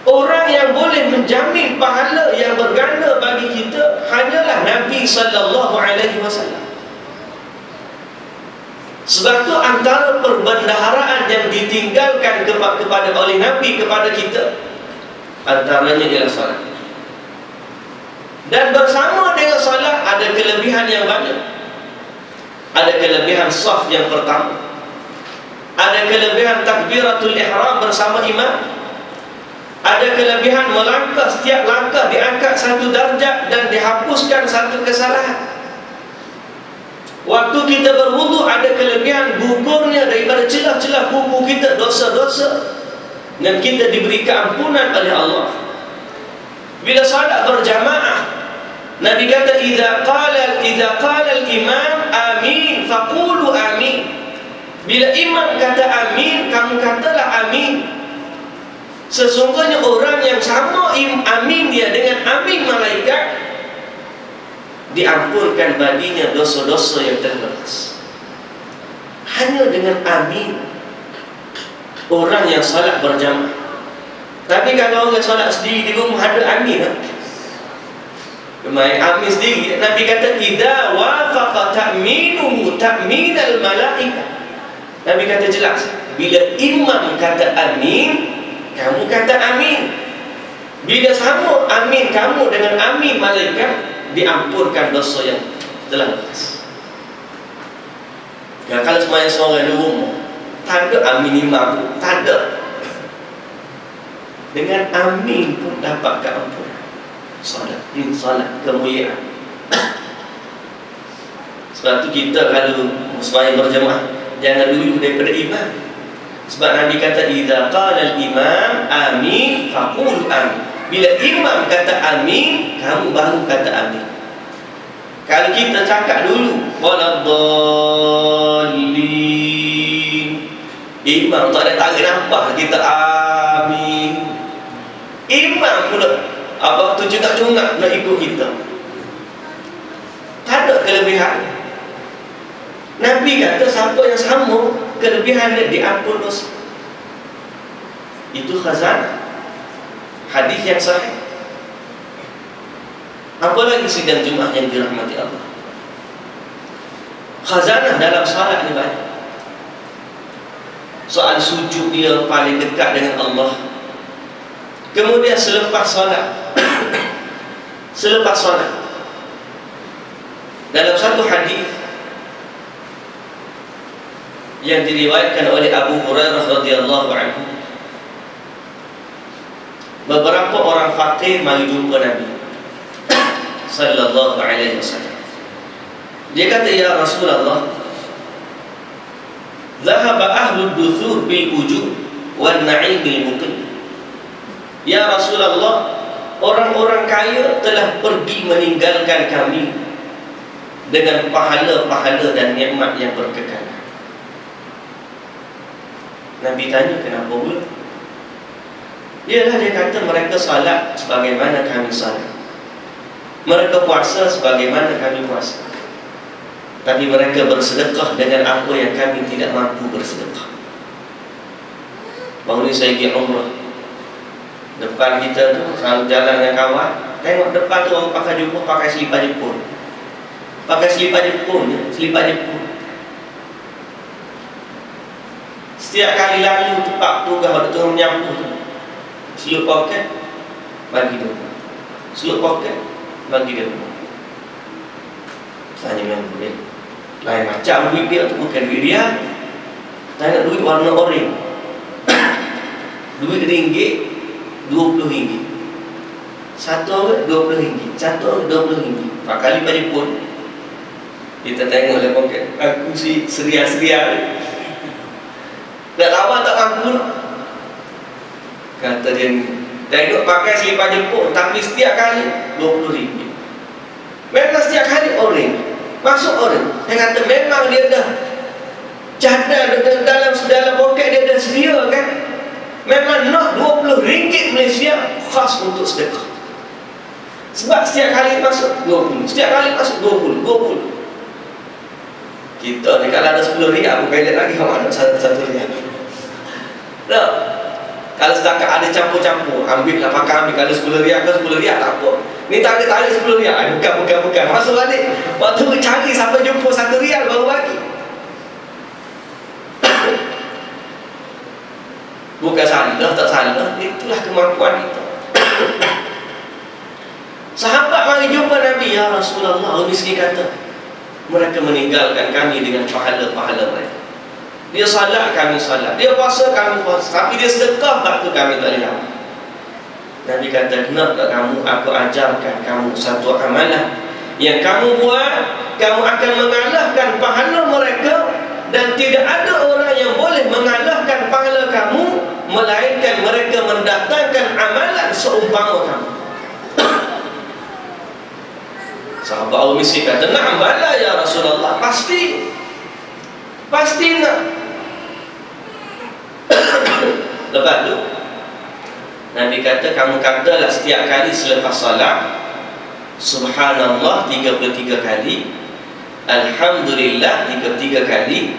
Orang yang boleh menjamin pahala yang berganda bagi kita hanyalah Nabi SAW. Sebab tu antara perbendaharaan yang ditinggalkan kepada oleh Nabi kepada kita, antaranya ialah salat. Dan bersama dengan salat ada kelebihan yang banyak. Ada kelebihan saf yang pertama. Ada kelebihan takbiratul ihram bersama imam. Ada kelebihan melangkah, setiap langkah diangkat 1 darjat dan dihapuskan 1 kesalahan. Waktu kita berwudu ada kelebihan gugurnya daripada celah-celah kuku kita dosa-dosa, dan kita diberi keampunan oleh Allah. Bila salat berjamaah, Nabi kata idza qala al-imam amin faqulu amin. Bila imam kata amin, kamu katalah amin. Sesungguhnya orang yang sama amin dia dengan amin malaikat, diampunkan baginya dosa-dosa yang telah lepas. Hanya dengan amin orang yang salat berjamaah. Tapi kalau orang salat sendiri di rumah ada amin tak? Main amin sendiri. Nabi kata idza wafaqa ta'minuhu ta'minal malaikah. Nabi kata jelas, bila imam kata amin, kamu kata amin. Bila sama amin kamu dengan amin malaikat, diampunkan dosa yang telah lepas. Ya, kalau semuanya seorang di rumah tak ada amin imam, tak ada. Dengan amin pun dapat keampunan. Salat, salat kemuliaan. Sebab tu kita kalau sembahyang berjemaah jangan dulu daripada imam. Sebab Nabi kata idza qala al-imam amin faqul amin. Bila imam kata amin, kamu baru kata amin. Kalau kita cakap dulu waladdallin, imam tak ada tarik nafas, kita amin. Imam pula tu cungak-cungak nak ikut kita. Tak ada kelebihan. Nabi kata siapa yang sama kelebihan dia diampun dosa. Itu khazanah. Hadis yang sahih. Apalagi sidang Jumaat yang dirahmati Allah. Khazanah dalam salat ni banyak. Soal sujud dia paling dekat dengan Allah. Kemudian selepas salat dalam satu hadis yang diriwayatkan oleh Abu Hurairah radhiyallahu anhu, beberapa orang fakir mari jumpa Nabi sallallahu alaihi wasallam. Dia kata, ya Rasulullah, dhahaba ahlud duthur bil ujub wan na'im bil muqim. Ya Rasulullah, orang-orang kaya telah pergi meninggalkan kami dengan pahala-pahala dan nikmat yang berkekal. Nabi tanya, kenapa pula? Ialah dia kata mereka salat sebagaimana kami salat, mereka puasa sebagaimana kami puasa, tapi mereka bersedekah dengan apa yang kami tidak mampu bersedekah. Baru ni saya pergi umrah. Depan kita tu, jalan yang kawan, tengok depan tu orang pakai jumpa pakai selipar Jepun. Pakai selipar Jepun je, selipar Jepun. Setiap kali lalu tempat tu kalau tu menyapu tu, selup poket bagi dia. Selup poket bagi dia. Tanya memang boleh. Lain macam duit dia tu, bukan duit dia. Tanya duit warna oranye. Duit ringgit, 20 ringgit. Satu orang 20 ringgit. Satu orang 20 ringgit. 4 kali pada pun kita tengok dalam poket. Aku si seria-seria. Tak lawan tak mampu. Kata dia ni, tengok pakai selipar Jepun, tapi setiap kali 20 ringgit. Memang setiap kali orang masuk orang. Dia kata memang dia dah cadar dalam poket dia dah sedia kan. Memang nak 20 ringgit Malaysia khas untuk sedekah. Sebab setiap kali masuk 20, setiap kali masuk 20. Kita ni kalau ada 10 riyal bukan lihat lagi kalau ada satu riyal. Tak. Kalau setakat ada campur-campur, ambil lah pakai ambil. Kalau 10 riyal ke 10 riyal tak apa. Ni tarik 10 riyal. Bukan. Masuk balik. Waktu cari sampai jumpa 1 riyal baru bagi. Bukan salah, tak salah. Itulah kemampuan kita. Sahabat mari jumpa Nabi, ya Rasulullah. Orang miskin kata, mereka meninggalkan kami dengan pahala-pahala mereka. Dia salat, kami salat. Dia puasa, kami puasa. Tapi dia sedekah, waktu kami tak lihat. Nabi kata, nak tak kamu, aku ajarkan kamu satu amalan yang kamu buat, kamu akan mengalahkan pahala mereka. Dan tidak ada orang yang boleh mengalahkan pahala kamu, melainkan mereka mendatangkan amalan seumpama kamu. Sahabat orang miskin kata, na'am bala ya Rasulullah. Pasti nak. Lepas tu Nabi kata, kamu katalah setiap kali selepas salat Subhanallah 33 kali, Alhamdulillah 33 kali,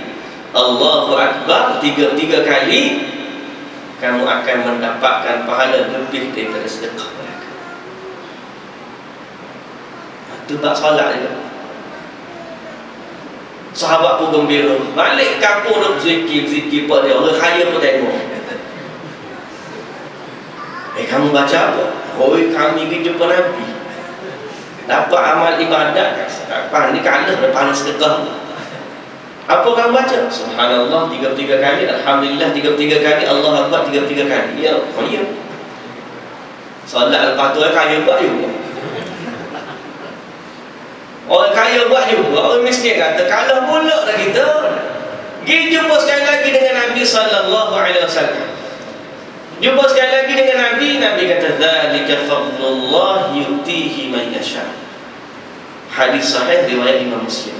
Allahu Akbar 33 kali, kamu akan mendapatkan pahala lebih daripada sedekah mereka. Itu bab solat juga. Sahabat pun gembira. Balik kampung nak zikir pada dia. Orang kaya pun tengok. Kamu baca apa? Kami pergi jumpa Nabi. Dapat amal ibadat. Ni kalah daripada sedekah. Apa kamu baca? Subhanallah 33 kali, Alhamdulillah 33 kali, Allah Akbar 33 kali. Ya, ya. Solat lepas tu kaya buat juga. Orang kaya buat juga. Orang miskin kata, kalah pula dah kita. Pergi jumpa sekali lagi dengan Nabi sallallahu alaihi wasallam. Jumpa sekali lagi dengan Nabi. Nabi kata, dzalika fadlullah yu'tihi man yasha. Hadis sahih riwayat Imam Muslim.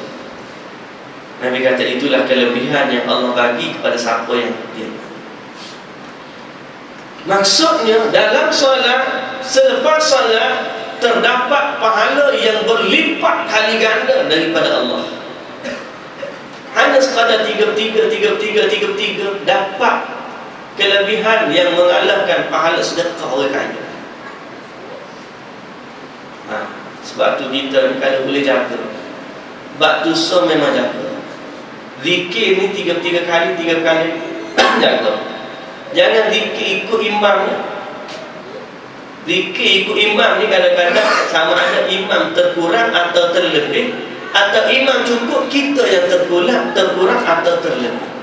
Nabi kata, itulah kelebihan yang Allah bagi kepada siapa yang dia. Maksudnya dalam solat, selepas solat terdapat pahala yang berlipat kali ganda daripada Allah. Hanya sekadar 33 dapat kelebihan yang mengalahkan pahala sedekah orang kaya. Sebab tu kita ni kalau boleh jaga, bab tu memang jaga. Zikir ni 3 kali jaga. Jangan zikir ikut imam ni. Zikir ikut imam ni kadang-kadang sama ada imam terkurang atau terlebih, atau imam cukup, kita yang terkurang atau terlebih.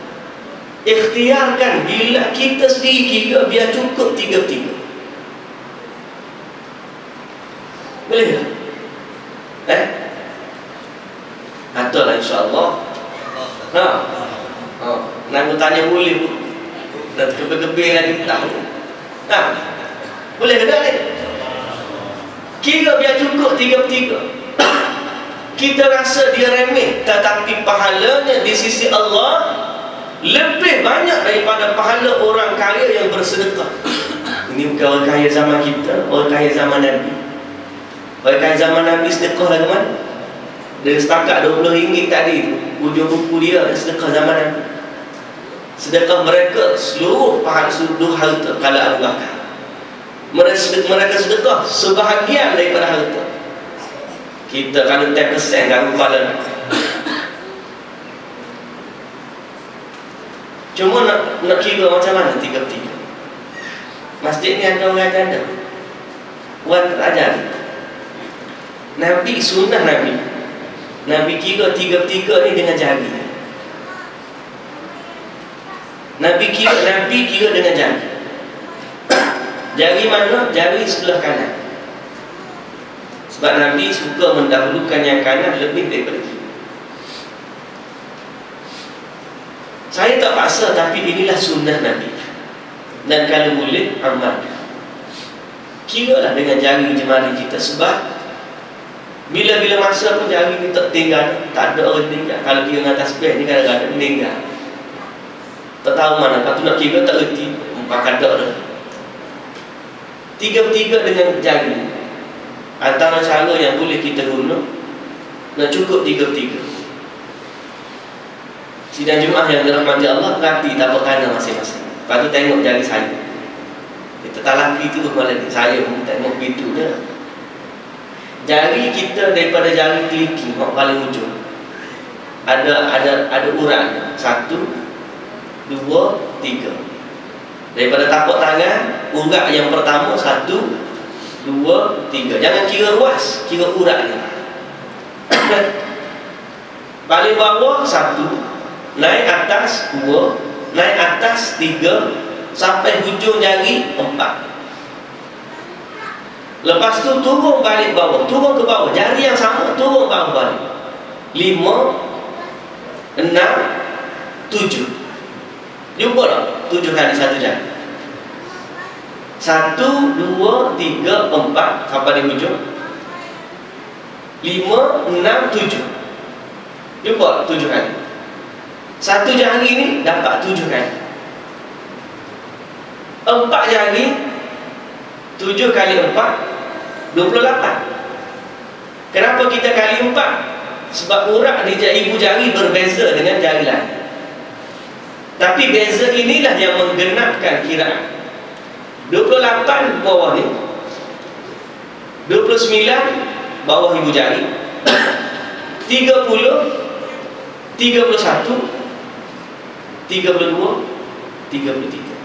Ikhtiarkan bila kita sendiri kira biar cukup 3. Boleh tak? Atau lah insyaAllah. Nak tanya boleh pun. Dah kebir-kebir lagi tahu. Boleh ke tak ni? Kira biar cukup 3. Kita rasa dia remeh, tetapi pahalanya di sisi Allah lebih banyak daripada pahala orang kaya yang bersedekah. Ini bukan orang kaya zaman kita, orang kaya zaman Nabi. Orang kaya zaman Nabi sedekah lagu mana? Dia setakat 20 ringgit tadi tu, ujung buku dia sedekah zaman Nabi. Sedekah mereka seluruh harta kalau Abu Bakar. Mereka sedekah sebahagian daripada harta. Kita kalau 10% dah kepala. Cuma nak kira macam mana 3-3. Masjid ni ada orang ada. Wan ajar. Nabi sunnah Nabi kira 3-3 ni dengan jari. Nabi kira dengan jari. Jari mana? Jari sebelah kanan. Sebab Nabi suka mendahulukan yang kanan lebih daripada kiri. Saya tak paksa, tapi inilah sunnah Nabi. Dan kalau boleh, amalkan. Kiralah dengan jari jemari kita. Sebab bila-bila masa pun jari kita tinggal, tak ada orang tinggal. Kalau kira dengan tasbih ni kadang-kadang meninggal. Tak tahu mana, lepas tu nak kira tak erti. Empat kadang dah. 3-3 dengan jari. Antara cara yang boleh kita guna, nak cukup 3-3. Sidang Jumaat yang dirahmati Allah, perhati tapak kanan masing-masing. Lepas tu tengok jari saya. Kita tak laki tu malah ni. Saya pun tengok begitu je. Jari kita daripada jari kelingking yang paling ujung ada urat 1, 2, 3. Daripada tapak tangan, urat yang pertama 1, 2, 3. Jangan kira ruas, kira urat ni. Paling bawah 1, naik atas 2, naik atas 3, sampai hujung jari 4. Lepas tu turun balik bawah, turun ke bawah, jari yang sama turun bawah balik. 5, 6, 7. Jumpa tak? 7 kali satu jari. 1, 2, 3, 4 sampai di hujung. 5, 6, 7. Jumpa 7 kali. Satu jari ni dapat 7 kali. 4 jari, 7 kali 4, 28. Kenapa kita kali 4? Sebab urat di ibu jari berbeza dengan jari lain. Tapi beza inilah yang menggenapkan kiraan. 28 bawah ni, 29 bawah ibu jari, 30, 31, 32, 33.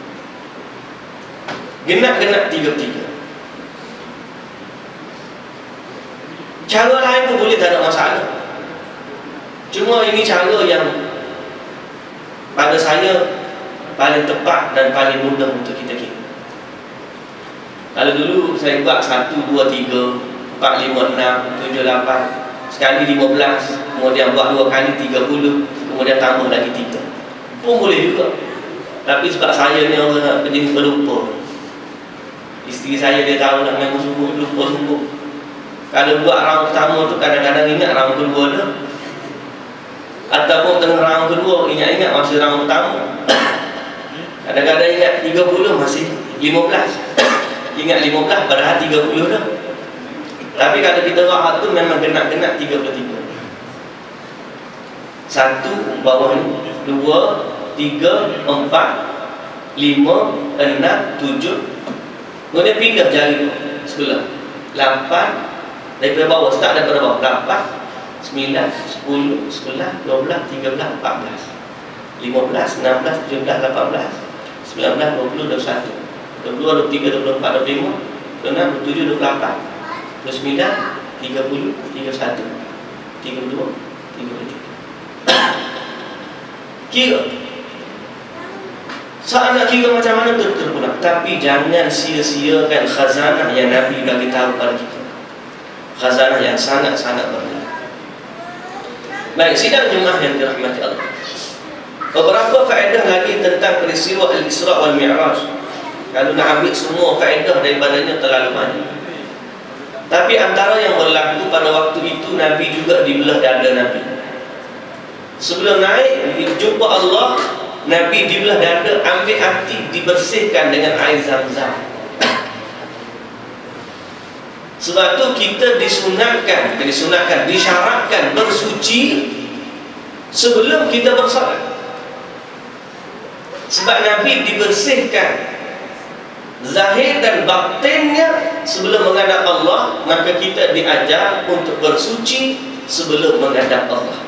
Genap-genap 33. Cara lain pun boleh, tak ada masalah. Cuma ini cara yang pada saya paling tepat dan paling mudah untuk kita kira. Kalau dulu saya buat 1, 2, 3, 4, 5, 6, 7, 8, sekali 15, kemudian buat 2 kali 30, kemudian tambah lagi 3, pun boleh juga. Tapi sebab saya ni orang jenis berlupa. Isteri saya dia tahu nak main sungguh, lupa sungguh. Kalau buat round pertama tu kadang-kadang ingat round kedua dah. Ataupun tengah round kedua ingat-ingat masih round pertama. Kadang-kadang ingat 30 masih 15. Ingat 15 padahal 30 dah. Tapi kalau kita buat tu memang genap-genap 33. 1 bawah ni, 2, 3, 4, 5, 6, 7. Kemudian pindah jari tu sebelah 8. Daripada bawah, start daripada bawah 8, 9, 10, 11, 12, 13, 14, 15, 16, 17, 18, 19, 20, 21, 22, 23, 24, 25, 26, 27, 28, 29, 30, 31, 32, 33. Kira. Saat nak kira macam mana terpulang. Tapi jangan sia-siakan khazanah yang Nabi bagi tahu pada kita. Khazanah yang sangat-sangat bernilai. Baik, sidang Jumaat yang dirahmati Allah. Beberapa faedah lagi tentang peristiwa Al-Isra' wal Mi'raj. Kalau nak ambil semua faedah daripadanya terlalu banyak. Tapi antara yang berlaku pada waktu itu, Nabi juga dibelah dada Nabi. Sebelum naik jumpa Allah, Nabi dibelah dada, ambil hati, dibersihkan dengan air Zam-Zam. Sebab tu kita disunatkan, disyaratkan bersuci sebelum kita bersolat. Sebab Nabi dibersihkan zahir dan batinnya sebelum menghadap Allah, maka kita diajar untuk bersuci sebelum menghadap Allah.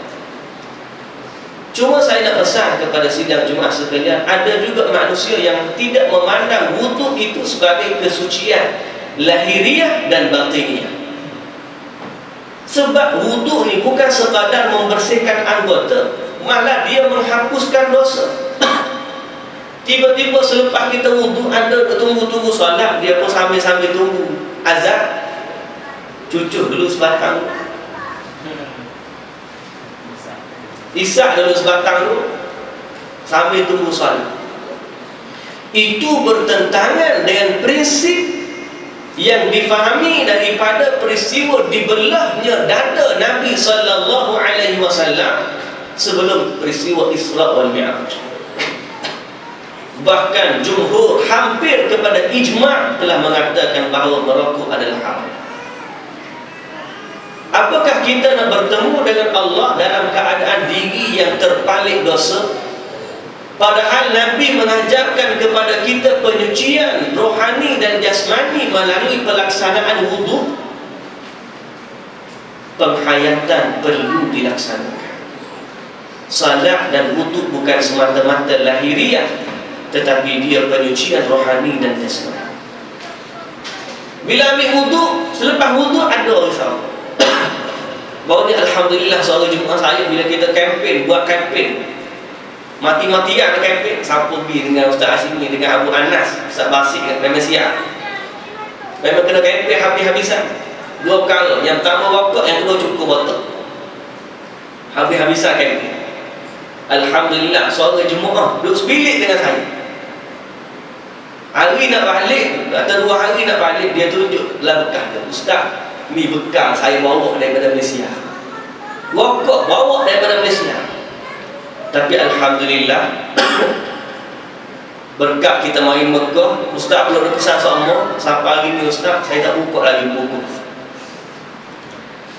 Cuma saya nak pesan kepada sidang Jumaat sekalian, ada juga manusia yang tidak memandang wuduk itu sebagai kesucian lahiriah dan batiniah. Sebab wuduk ni bukan sekadar membersihkan anggota, malah dia menghapuskan dosa. Tiba-tiba selepas kita wuduk, ada tunggu-tunggu solat, dia pun sambil-sambil tunggu azan, cucuk dulu sebatang, isak dulu sebatang dulu, sambil tunggu solat. Itu bertentangan dengan prinsip yang difahami daripada peristiwa dibelahnya dada Nabi SAW sebelum peristiwa Isra wal Mi'raj. Bahkan jumhur hampir kepada ijma' telah mengatakan bahawa merokok adalah haram. Apakah kita nak bertemu dengan Allah dalam keadaan diri yang terpaling dosa? Padahal Nabi mengajarkan kepada kita penyucian rohani dan jasmani melalui pelaksanaan wudhu. Penghayatan perlu dilaksanakan. Salat dan wudhu bukan semata-mata lahiriah, tetapi dia penyucian rohani dan jasmani. Bila ambil wuduk, selepas wuduk ada orang sama. Baru ni Alhamdulillah seorang Jumaat saya bila kita kempen, buat kempen mati-matian kempen. Siapa pergi dengan Ustaz Asimi, dengan Abu Anas, Ustaz Basik dengan Malaysia, memang kena kempen habis-habisan. Dua perkara, yang pertama rokok, yang kedua cukup botol. Habis-habisan kempen. Alhamdulillah seorang Jumaat duduk sebilik dengan saya. Hari nak balik, atau 2 hari nak balik, dia tunjuk dalam bekas dia, Ustaz, ni bekal saya bawa daripada Malaysia. Rokok bawa daripada Malaysia. Tapi Alhamdulillah berkat kita mari Mekah, Ustaz belum kesan semua. Sampai hari ni Ustaz, saya tak buka lagi buku.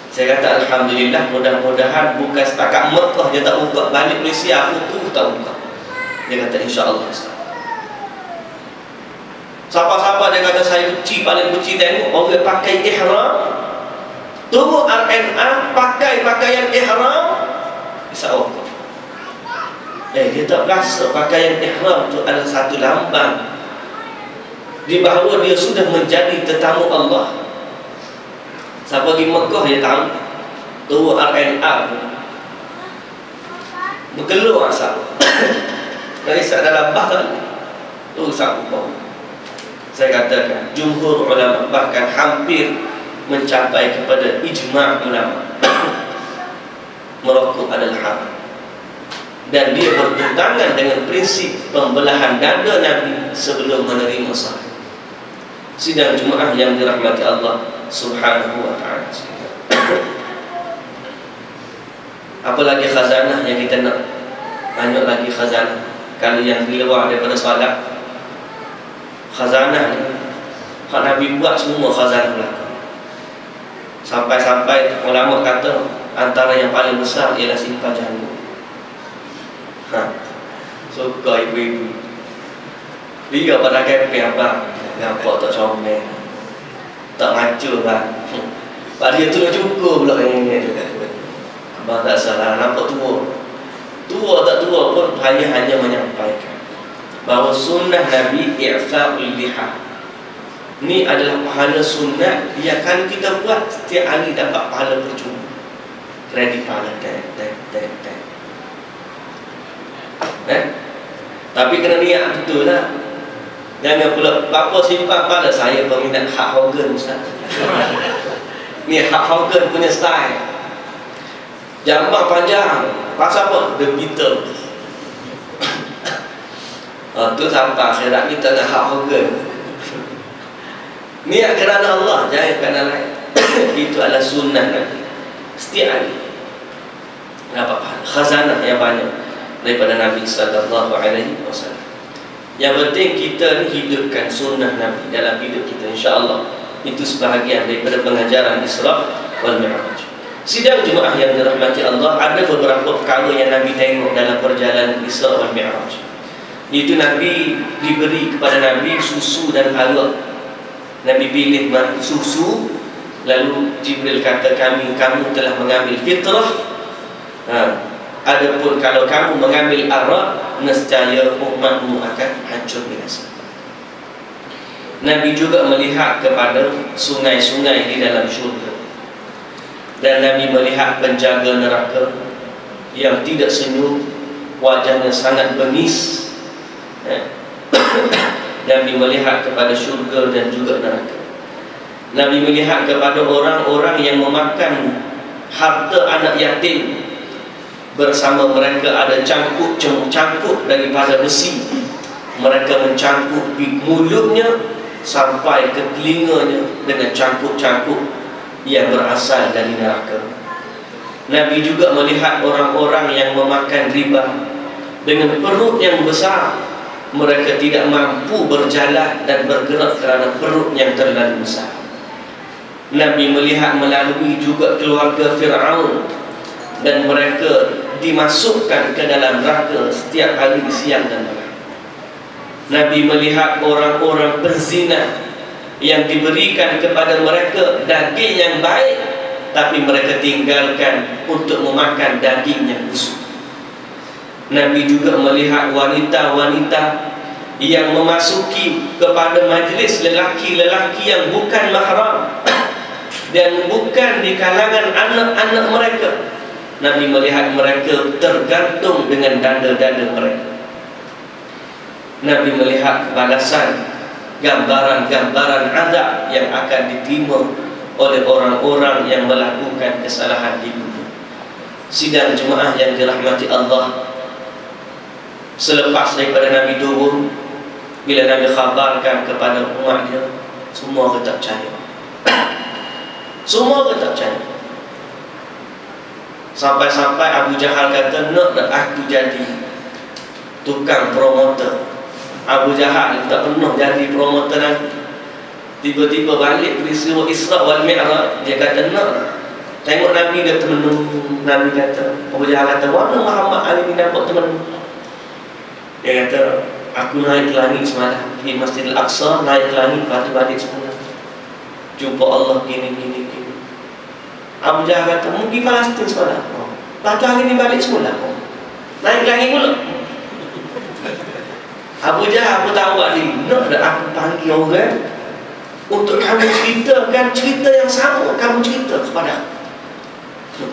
Saya kata Alhamdulillah, mudah-mudahan bukan setakat Mekah dia tak buka, balik Malaysia aku tu tak buka. Dia kata insya-Allah Ustaz. Siapa-siapa dia kata saya benci, paling benci tengok orang pakai ihram, turun RNA, pakai pakaian ihram, bisa rokok. Dia tak rasa pakaian ihram itu adalah satu lambang di bahawa dia sudah menjadi tetamu Allah. Siapa pergi Mekah dia tahu, turun RNA bergelur asap. Dari saat dalam bah tadi tu isap bau. Saya katakan jumhur ulama bahkan hampir mencapai kepada ijma' ulama merokok adalah haram, dan dia bertentangan dengan prinsip pembelahan dada Nabi sebelum menerima salat. Sidang Jumaat yang dirahmati Allah Subhanahu wa ta'ala. Apalagi khazanah yang kita nak, banyak lagi khazanah. Kalau yang di luar daripada salat, khazanah ni hak Nabi buat semua khazanah belakang. Sampai-sampai ulama kata antara yang paling besar ialah simpan jamu. Suka ibu-ibu dia pada kempen abang, nampak tak comel, tak macu bang. Pada dia tu cukup pula yang ini. Abang tak salah, nampak tua tak tua pun hanya menyampaikan bahawa sunnah Nabi i'fa'ul liha. Ini adalah pahala sunnah yang kalau kita buat setiap hari dapat pahala percuma. Kredit pahala tapi kena niat betul lah. Jangan pula bapa simpan pahala. Saya peminat Hulk Hogan Ustaz. Ni Hulk Hogan punya style, jambak panjang. Pasal apa? The Beatles. Tu sampai akhirat kita nak Hulk Hogan. Niat kerana Allah, jangan kerana lain. Itu adalah sunnah Nabi. Setiap hari dapat khazanah yang banyak daripada Nabi sallallahu alaihi wasallam. Yang penting kita ni hidupkan sunnah Nabi dalam hidup kita, insya-Allah. Itu sebahagian daripada pengajaran Isra wal Mi'raj. Sidang Jumaat yang dirahmati Allah, ada beberapa perkara yang Nabi tengok dalam perjalanan Isra wal Mi'raj. Itu Nabi diberi kepada Nabi susu dan halwa. Nabi pilih susu, lalu Jibril kata kamu telah mengambil fitrah. Adapun kalau kamu mengambil arak, nescaya umatmu akan hancur binasa. Nabi juga melihat kepada sungai-sungai di dalam syurga. Dan Nabi melihat penjaga neraka yang tidak senyum, wajahnya sangat bengis. Nabi melihat kepada syurga dan juga neraka. Nabi melihat kepada orang-orang yang memakan harta anak yatim. Bersama mereka ada cangkuk daripada besi. Mereka mencangkuk mulutnya sampai ke telinganya dengan cangkuk-cangkuk yang berasal dari neraka. Nabi juga melihat orang-orang yang memakan riba dengan perut yang besar. Mereka tidak mampu berjalan dan bergerak kerana perut yang terlalu besar. Nabi melihat melalui juga keluarga Fir'aun, dan mereka dimasukkan ke dalam neraka setiap hari siang dan malam. Nabi melihat orang-orang penzina yang diberikan kepada mereka daging yang baik, tapi mereka tinggalkan untuk memakan daging yang busuk. Nabi juga melihat wanita-wanita yang memasuki kepada majlis lelaki-lelaki yang bukan mahram dan bukan di kalangan anak-anak mereka. Nabi melihat mereka tergantung dengan dada-dada mereka. Nabi melihat balasan, gambaran-gambaran azab yang akan diterima oleh orang-orang yang melakukan kesalahan di dunia. Sidang jemaah yang dirahmati Allah, selepas daripada Nabi turun, bila Nabi khabarkan kepada umat dia, semua tak percaya. Semua tak percaya. Sampai-sampai Abu Jahal kata, nak aku jadi tukang promoter. Abu Jahal tak pernah jadi promoter nanti. Tiba-tiba balik peristiwa Isra wal Mi'raj, dia kata nak tengok Nabi. Dia temenung. Nabi kata, Abu Jahal kata, mana Muhammad hari ni dapat temen? Dia kata, aku naik ke langit semalam di Masjidil Aqsa, naik ke langit, lepas tu balik semula, jumpa Allah gini. Abu Jahal kata, mungkin Palestin semalam, lepas tu hari ni balik semula, naik ke langit pula. Abu Jahal pun tahu ni, nak aku panggil orang untuk kamu ceritakan cerita yang sama, kamu cerita kepada aku.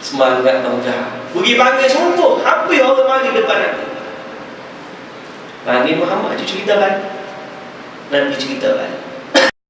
Semangat Abu Jahal, pergi panggil semua, habis orang mari depan Nabi. Panggil Muhammad tu cerita balik. Nabi cerita balik.